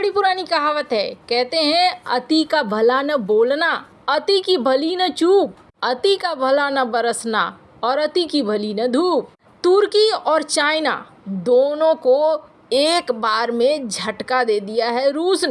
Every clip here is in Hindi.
बड़ी पुरानी कहावत है, कहते हैं अति का भला न बोलना, अति की भली न चूप, अति का भला न बरसना और अति की भली न धूप। तुर्की और चाइना दोनों को एक बार में झटका दे दिया है रूस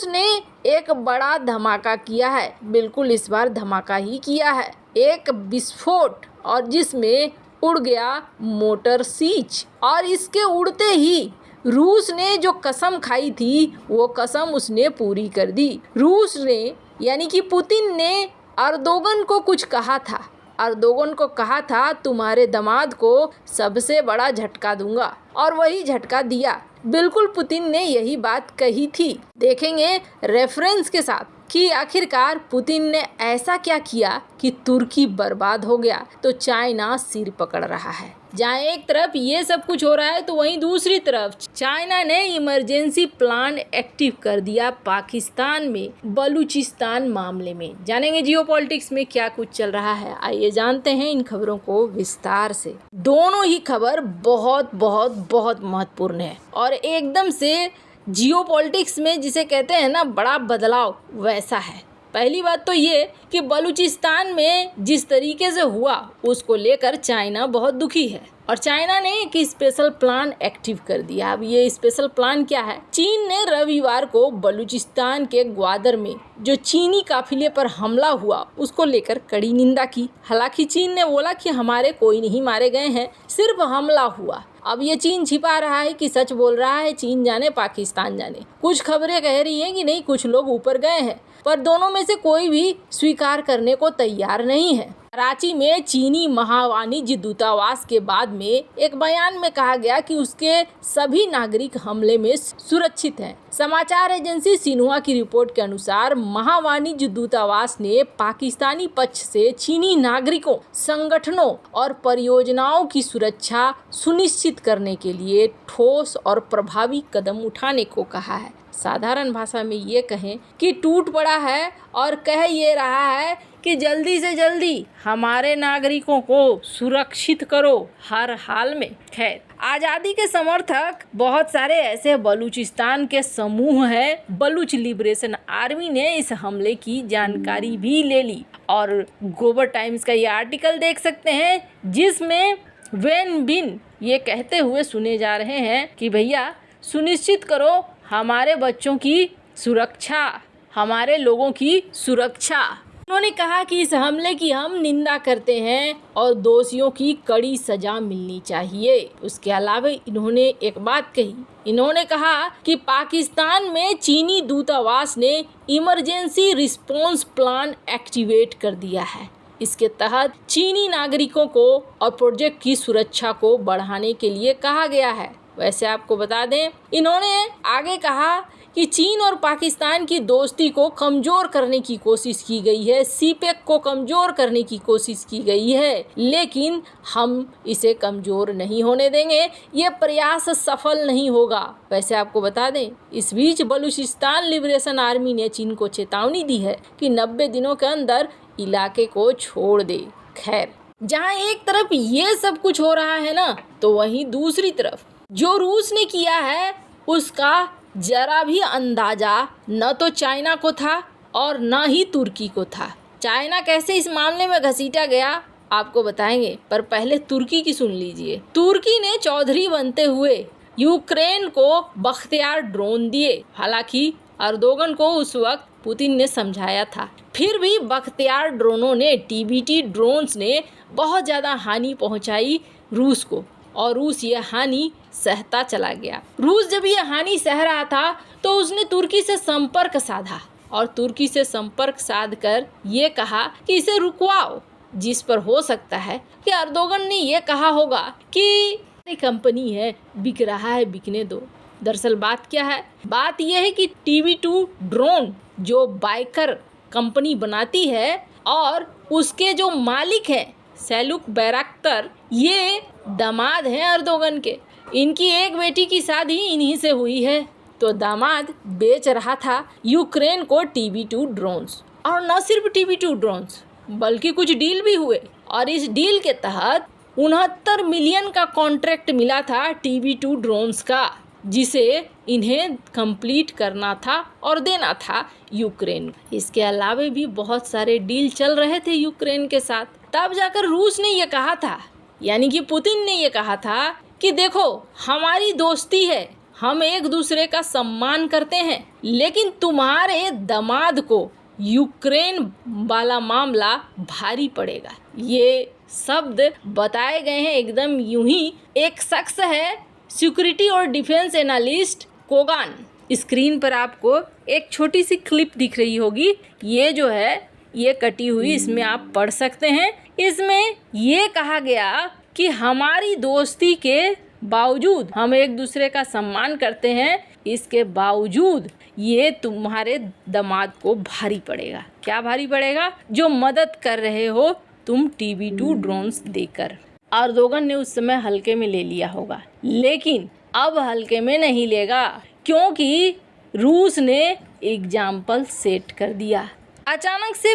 ने एक बड़ा धमाका किया है। बिल्कुल इस बार धमाका ही किया है, एक विस्फोट, और जिसमें उड़ गया मोटर सीच। और इसके उड़ते ही रूस ने जो कसम खाई थी वो कसम उसने पूरी कर दी। रूस ने यानी कि पुतिन ने अर्दोगन को कुछ कहा था, अर्दोगन को कहा था तुम्हारे दामाद को सबसे बड़ा झटका दूंगा, और वही झटका दिया। बिल्कुल पुतिन ने यही बात कही थी। देखेंगे रेफरेंस के साथ कि आखिरकार पुतिन ने ऐसा क्या किया कि तुर्की बर्बाद हो गया। तो चाइना सिर पकड़ रहा है। जहाँ एक तरफ ये सब कुछ हो रहा है तो वहीं दूसरी तरफ चाइना ने इमरजेंसी प्लान एक्टिव कर दिया पाकिस्तान में बलूचिस्तान मामले में। जानेंगे जियोपॉलिटिक्स में क्या कुछ चल रहा है, आइए जानते हैं इन खबरों को विस्तार से। दोनों ही खबर बहुत बहुत बहुत महत्वपूर्ण है और एकदम से जियोपॉलिटिक्स में जिसे कहते हैं ना बड़ा बदलाव, वैसा है। पहली बात तो ये कि बलूचिस्तान में जिस तरीके से हुआ उसको लेकर चाइना बहुत दुखी है और चाइना ने एक स्पेशल प्लान एक्टिव कर दिया। अब ये स्पेशल प्लान क्या है? चीन ने रविवार को बलूचिस्तान के ग्वादर में जो चीनी काफिले पर हमला हुआ उसको लेकर कड़ी निंदा की। हालांकि चीन ने बोला कि हमारे कोई नहीं मारे गए हैं, सिर्फ हमला हुआ। अब ये चीन छिपा रहा है कि सच बोल रहा है, चीन जाने पाकिस्तान जाने। कुछ खबरें कह रही हैं कि नहीं, कुछ लोग ऊपर गए हैं, पर दोनों में से कोई भी स्वीकार करने को तैयार नहीं है। कराची में चीनी महावाणिज्य दूतावास के बाद में एक बयान में कहा गया कि उसके सभी नागरिक हमले में सुरक्षित हैं। समाचार एजेंसी सिन्हुआ की रिपोर्ट के अनुसार महावाणिज्य दूतावास ने पाकिस्तानी पक्ष से चीनी नागरिकों, संगठनों और परियोजनाओं की सुरक्षा सुनिश्चित करने के लिए ठोस और प्रभावी कदम उठाने को कहा है। साधारण भाषा में ये कहें कि टूट पड़ा है और कह ये रहा है कि जल्दी से जल्दी हमारे नागरिकों को सुरक्षित करो हर हाल में। खैर, आज़ादी के समर्थक बहुत सारे ऐसे बलूचिस्तान के समूह हैं। बलूच लिबरेशन आर्मी ने इस हमले की जानकारी भी ले ली और ग्लोबल टाइम्स का ये आर्टिकल देख सकते हैं जिसमें वेन बिन ये कहते हुए सुने जा रहे हैं कि भैया सुनिश्चित करो हमारे बच्चों की सुरक्षा, हमारे लोगों की सुरक्षा। उन्होंने कहा कि इस हमले की हम निंदा करते हैं और दोषियों की कड़ी सजा मिलनी चाहिए। उसके अलावा इन्होंने एक बात कही, इन्होंने कहा कि पाकिस्तान में चीनी दूतावास ने इमरजेंसी रिस्पॉन्स प्लान एक्टिवेट कर दिया है। इसके तहत चीनी नागरिकों को और प्रोजेक्ट की सुरक्षा को बढ़ाने के लिए कहा गया है। वैसे आपको बता दें, इन्होंने आगे कहा कि चीन और पाकिस्तान की दोस्ती को कमज़ोर करने की कोशिश की गई है, सीपेक को कमज़ोर करने की कोशिश की गई है, लेकिन हम इसे कमज़ोर नहीं होने देंगे, ये प्रयास सफल नहीं होगा। वैसे आपको बता दें, इस बीच बलूचिस्तान लिबरेशन आर्मी ने चीन को चेतावनी दी है कि 90 दिनों के अंदर इलाके को छोड़ दे। खैर, जहाँ एक तरफ ये सब कुछ हो रहा है ना, तो वहीं दूसरी तरफ जो रूस ने किया है उसका जरा भी अंदाजा न तो चाइना को था और न ही तुर्की को था। चाइना कैसे इस मामले में घसीटा गया आपको बताएंगे, पर पहले तुर्की की सुन लीजिए। तुर्की ने चौधरी बनते हुए यूक्रेन को बख्तियार ड्रोन दिए। हालांकि अर्दोगन को उस वक्त पुतिन ने समझाया था, फिर भी बख्तियार ड्रोनों ने, टीबीटी ड्रोन्स ने बहुत ज़्यादा हानि पहुंचाई रूस को और रूस ये हानि सहता चला गया। रूस जब ये हानि सह रहा था तो उसने तुर्की से संपर्क साधा और तुर्की से संपर्क साध कर ये कहा कि इसे रुकवाओ, जिस पर हो सकता है कि अर्दोगन ने ये कहा होगा कि कंपनी है, बिक रहा है, बिकने दो। दरअसल बात क्या है? बात यह है कि TB2 ड्रोन जो बाइकर कंपनी बनाती है और उसके जो मालिक हैं सेलुक बैराक्तर, ये दामाद हैं अर्दोगन के। इनकी एक बेटी की शादी इन्हीं से हुई है। तो दामाद बेच रहा था यूक्रेन को TB2 ड्रोन्स, और न सिर्फ TB2 ड्रोन्स बल्कि कुछ डील भी हुए और इस डील के तहत 69 मिलियन का कॉन्ट्रैक्ट मिला था TB2 ड्रोन्स का, जिसे इन्हें कंप्लीट करना था और देना था यूक्रेन। इसके अलावा भी बहुत सारे डील चल रहे थे यूक्रेन के साथ। तब जाकर रूस ने ये कहा था, यानी कि पुतिन ने ये कहा था कि देखो हमारी दोस्ती है, हम एक दूसरे का सम्मान करते हैं, लेकिन तुम्हारे दामाद को यूक्रेन वाला मामला भारी पड़ेगा। ये शब्द बताए गए हैं एकदम यूं ही। एक शख्स है सिक्योरिटी और डिफेंस एनालिस्ट कोगान। स्क्रीन पर आपको एक छोटी सी क्लिप दिख रही होगी, ये जो है ये कटी हुई, इसमें आप पढ़ सकते हैं। इसमें ये कहा गया कि हमारी दोस्ती के बावजूद हम एक दूसरे का सम्मान करते हैं, इसके बावजूद ये तुम्हारे दामाद को भारी पड़ेगा। क्या भारी पड़ेगा? जो मदद कर रहे हो तुम TB2 ड्रोन्स देकर। अर्दोगन ने उस समय हल्के में ले लिया होगा, लेकिन अब हल्के में नहीं लेगा, क्योंकि रूस ने एग्जाम्पल सेट कर दिया। अचानक से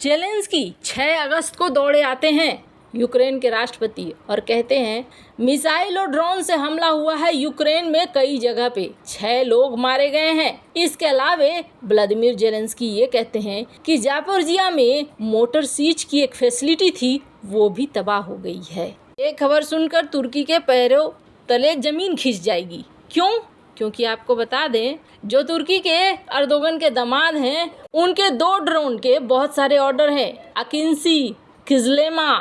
जेलेंस्की 6 अगस्त को दौड़े आते हैं यूक्रेन के राष्ट्रपति और कहते हैं मिसाइल और ड्रोन से हमला हुआ है यूक्रेन में कई जगह पे, 6 लोग मारे गए हैं। इसके अलावा व्लादिमीर जेलेंस्की ये कहते हैं कि जापोरिजिया में मोटर सीज की एक फैसिलिटी थी, वो भी तबाह हो गई है। ये खबर सुनकर तुर्की के पैरों तले जमीन खिंच जाएगी। क्यों? क्योंकि आपको बता दें, जो तुर्की के अर्दोगन के दामाद हैं, उनके 2 ड्रोन के बहुत सारे ऑर्डर हैं, अकिंसी, किजलेमा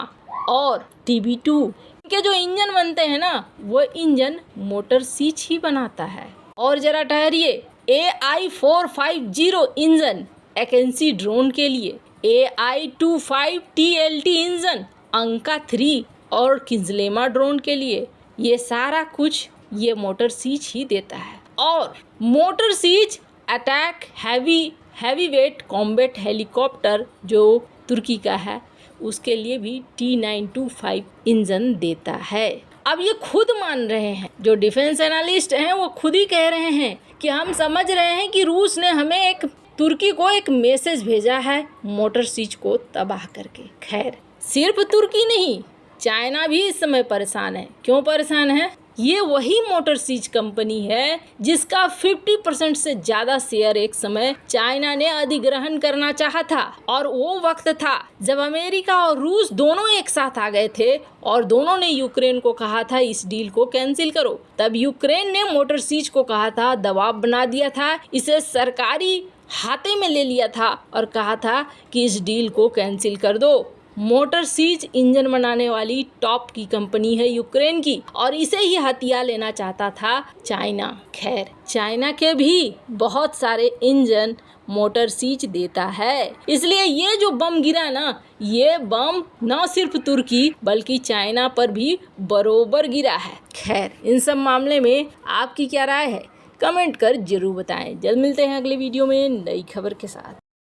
और TB2। इनके जो इंजन बनते हैं ना, वो इंजन मोटर सीच ही बनाता है। और जरा ठहरिए, AI-450 इंजन अकिंसी ड्रोन के लिए, AI-25 TLT इंजन अंका 3 और किजलेमा ड्रोन के लिए, ये सारा कुछ ये मोटर सीच ही देता है। और Motor Sich attack heavy weight combat helicopter जो तुर्की का है, उसके लिए भी T925 इंजन देता है। अब ये खुद मान रहे हैं, जो डिफेंस एनालिस्ट हैं वो खुद ही कह रहे हैं कि हम समझ रहे हैं कि रूस ने हमें तुर्की को एक मैसेज भेजा है मोटर सीच को तबाह करके। खैर, सिर्फ तुर्की नहीं, चाइना भी इस समय परेशान है। क्यों परेशान है? ये वही मोटर सीज कंपनी है जिसका 50% से ज़्यादा शेयर एक समय चाइना ने अधिग्रहण करना चाहा था। और वो वक्त था जब अमेरिका और रूस दोनों एक साथ आ गए थे और दोनों ने यूक्रेन को कहा था इस डील को कैंसिल करो। तब यूक्रेन ने मोटर सीज को कहा था, दबाव बना दिया था, इसे सरकारी हाथे में ले लिया था और कहा था कि इस डील को कैंसिल कर दो। मोटर सीज इंजन बनाने वाली टॉप की कंपनी है यूक्रेन की, और इसे ही हथिया लेना चाहता था चाइना। खैर, चाइना के भी बहुत सारे इंजन मोटर सीज देता है, इसलिए ये जो बम गिरा ना, ये बम न सिर्फ तुर्की बल्कि चाइना पर भी बरोबर गिरा है। खैर, इन सब मामले में आपकी क्या राय है? कमेंट कर जरूर बताएं। जल्द मिलते हैं अगले वीडियो में नई खबर के साथ।